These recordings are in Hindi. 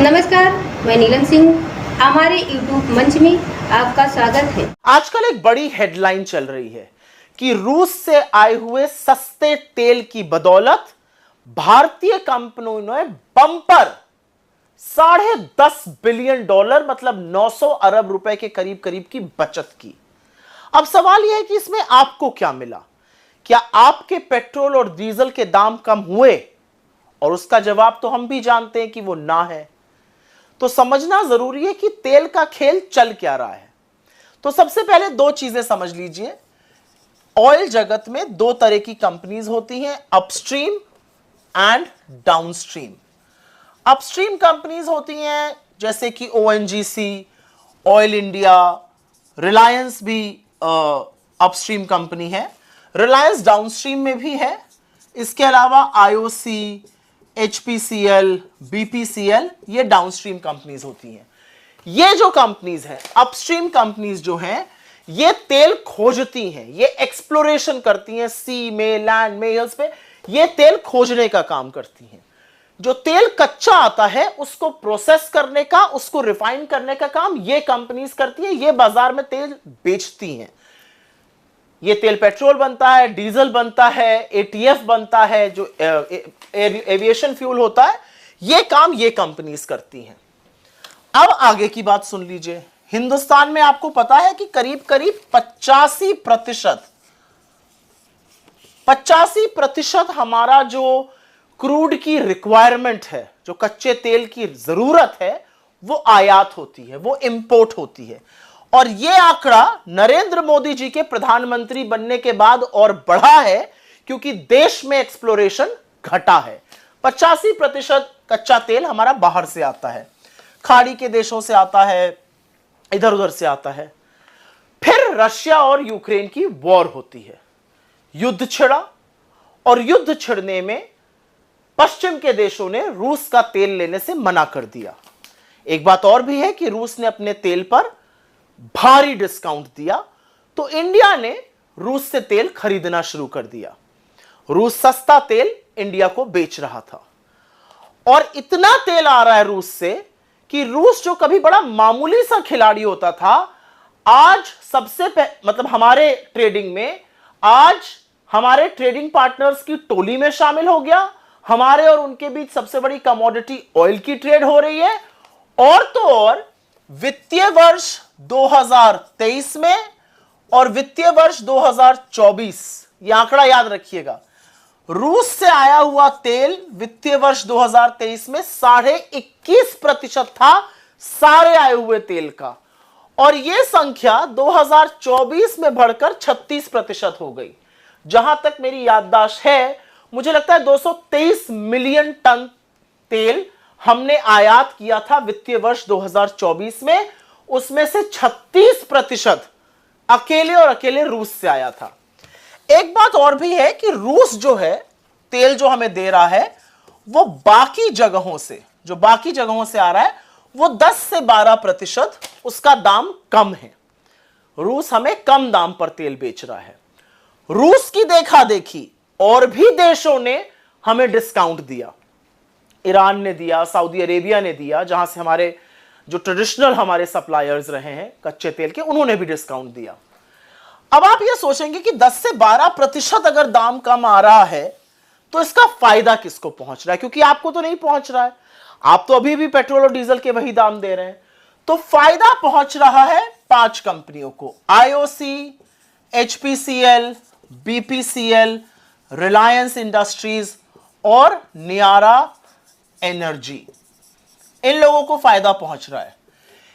नमस्कार, मैं नीलम सिंह। हमारे YouTube मंच में आपका स्वागत है। आजकल एक बड़ी हेडलाइन चल रही है कि रूस से आए हुए सस्ते तेल की बदौलत भारतीय कंपनियों ने बम्पर $10.5 बिलियन मतलब 900 अरब रुपए के करीब करीब की बचत की। अब सवाल यह है कि इसमें आपको क्या मिला? क्या आपके पेट्रोल और डीजल के दाम कम हुए? और उसका जवाब तो हम भी जानते हैं कि वो ना है। तो समझना जरूरी है कि तेल का खेल चल क्या रहा है। तो सबसे पहले दो चीजें समझ लीजिए। ऑयल जगत में दो तरह की कंपनीज होती हैं, upstream and downstream. Upstream companies होती हैं जैसे कि ओएनजीसी, ऑयल इंडिया, रिलायंस भी अपस्ट्रीम कंपनी है। रिलायंस डाउनस्ट्रीम में भी है। इसके अलावा आईओसी, HPCL, BPCL ये डाउनस्ट्रीम कंपनीज होती हैं। ये जो कंपनीज हैं, अपस्ट्रीम कंपनीज जो हैं, ये तेल खोजती हैं, ये एक्सप्लोरेशन करती हैं, सी में, लैंड में, हिल्स पे ये तेल खोजने का काम करती हैं। जो तेल कच्चा आता है उसको प्रोसेस करने का, उसको रिफाइन करने का काम ये कंपनीज करती हैं। ये बाजार में तेल बेचती हैं। ये तेल पेट्रोल बनता है, डीजल बनता है, ATF बनता है, जो एविएशन फ्यूल होता है। ये काम ये कंपनीज करती हैं। अब आगे की बात सुन लीजिए। हिंदुस्तान में आपको पता है कि करीब करीब 85% हमारा जो क्रूड की रिक्वायरमेंट है, जो कच्चे तेल की जरूरत है, वो आयात होती है, वो इंपोर्ट होती है। और यह आंकड़ा नरेंद्र मोदी जी के प्रधानमंत्री बनने के बाद और बढ़ा है, क्योंकि देश में एक्सप्लोरेशन घटा है। 85% कच्चा तेल हमारा बाहर से आता है, खाड़ी के देशों से आता है, इधर उधर से आता है। फिर रशिया और यूक्रेन की वॉर होती है, युद्ध छिड़ा, और युद्ध छिड़ने में पश्चिम के देशों ने रूस का तेल लेने से मना कर दिया। एक बात और भी है कि रूस ने अपने तेल पर भारी डिस्काउंट दिया, तो इंडिया ने रूस से तेल खरीदना शुरू कर दिया। रूस सस्ता तेल इंडिया को बेच रहा था, और इतना तेल आ रहा है रूस से कि रूस जो कभी बड़ा मामूली सा खिलाड़ी होता था, आज मतलब हमारे ट्रेडिंग में, आज हमारे ट्रेडिंग पार्टनर्स की टोली में शामिल हो गया। हमारे और उनके बीच सबसे बड़ी कमोडिटी ऑयल की ट्रेड हो रही है। और तो और वित्तीय वर्ष 2023 में और वित्तीय वर्ष 2024, यह आंकड़ा याद रखिएगा, रूस से आया हुआ तेल वित्तीय वर्ष 2023 में 21.5% था सारे आए हुए तेल का, और यह संख्या 2024 में बढ़कर 36% हो गई। जहां तक मेरी याददाश्त है, मुझे लगता है 223 मिलियन टन तेल हमने आयात किया था वित्तीय वर्ष 2024 में। उसमें से 36% अकेले और अकेले रूस से आया था। एक बात और भी है कि रूस जो है, तेल जो हमें दे रहा है, वो बाकी जगहों से आ रहा है, वो 10 से 12% उसका दाम कम है। रूस हमें कम दाम पर तेल बेच रहा है। रूस की देखा देखी और भी देशों ने हमें डिस्काउंट दिया। ईरान ने दिया, सऊदी अरेबिया ने दिया, जहां से हमारे जो ट्रेडिशनल हमारे सप्लायर्स रहे हैं कच्चे तेल के, उन्होंने भी डिस्काउंट दिया। अब आप ये सोचेंगे कि 10 से 12% अगर दाम कम आ रहा है तो इसका फायदा किसको पहुंच रहा है? क्योंकि आपको तो नहीं पहुंच रहा है, आप तो अभी भी पेट्रोल और डीजल के वही दाम दे रहे हैं। तो फायदा पहुंच रहा है 5 कंपनियों को, IOC, HPCL, BPCL, Reliance industries और नियारा एनर्जी। इन लोगों को फायदा पहुंच रहा है।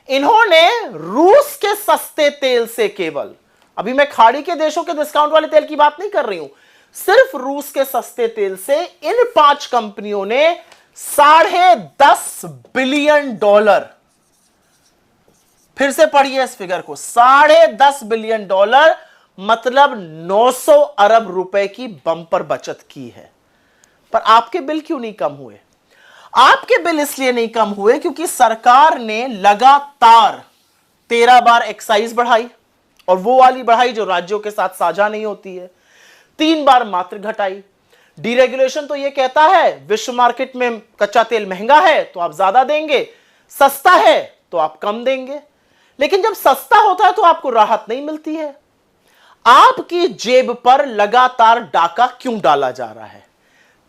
इन्होंने रूस के सस्ते तेल से, केवल अभी मैं खाड़ी के देशों के डिस्काउंट वाले तेल की बात नहीं कर रही हूं, सिर्फ रूस के सस्ते तेल से इन 5 कंपनियों ने $10.5 बिलियन, फिर से पढ़िए इस फिगर को, $10.5 बिलियन मतलब 900 अरब रुपए की बंपर बचत की है। पर आपके बिल क्यों नहीं कम हुए? आपके बिल इसलिए नहीं कम हुए क्योंकि सरकार ने लगातार 13 बार एक्साइज बढ़ाई, और वो वाली बढ़ाई जो राज्यों के साथ साझा नहीं होती है। 3 बार मात्र घटाई। डीरेगुलेशन तो ये कहता है विश्व मार्केट में कच्चा तेल महंगा है तो आप ज्यादा देंगे, सस्ता है तो आप कम देंगे, लेकिन जब सस्ता होता है तो आपको राहत नहीं मिलती है। आपकी जेब पर लगातार डाका क्यों डाला जा रहा है?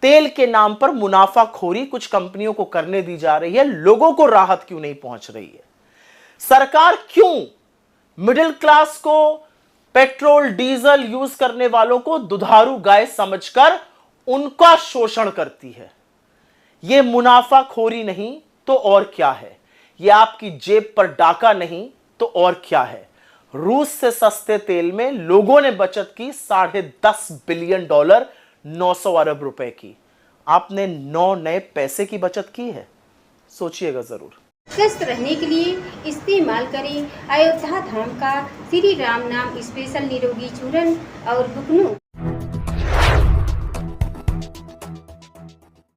तेल के नाम पर मुनाफाखोरी कुछ कंपनियों को करने दी जा रही है, लोगों को राहत क्यों नहीं पहुंच रही है? सरकार क्यों मिडिल क्लास को, पेट्रोल डीजल यूज करने वालों को दुधारू गाय समझकर उनका शोषण करती है? यह मुनाफाखोरी नहीं तो और क्या है? यह आपकी जेब पर डाका नहीं तो और क्या है? रूस से सस्ते तेल में लोगों ने बचत की $10.5 बिलियन, 900 अरब रुपए की। आपने 9 नए पैसे की बचत की है? सोचिएगा जरूर। स्वस्थ रहने के लिए इस्तेमाल करें अयोध्या धाम का श्री राम नाम स्पेशल निरोगी चूर्ण और बुकनू।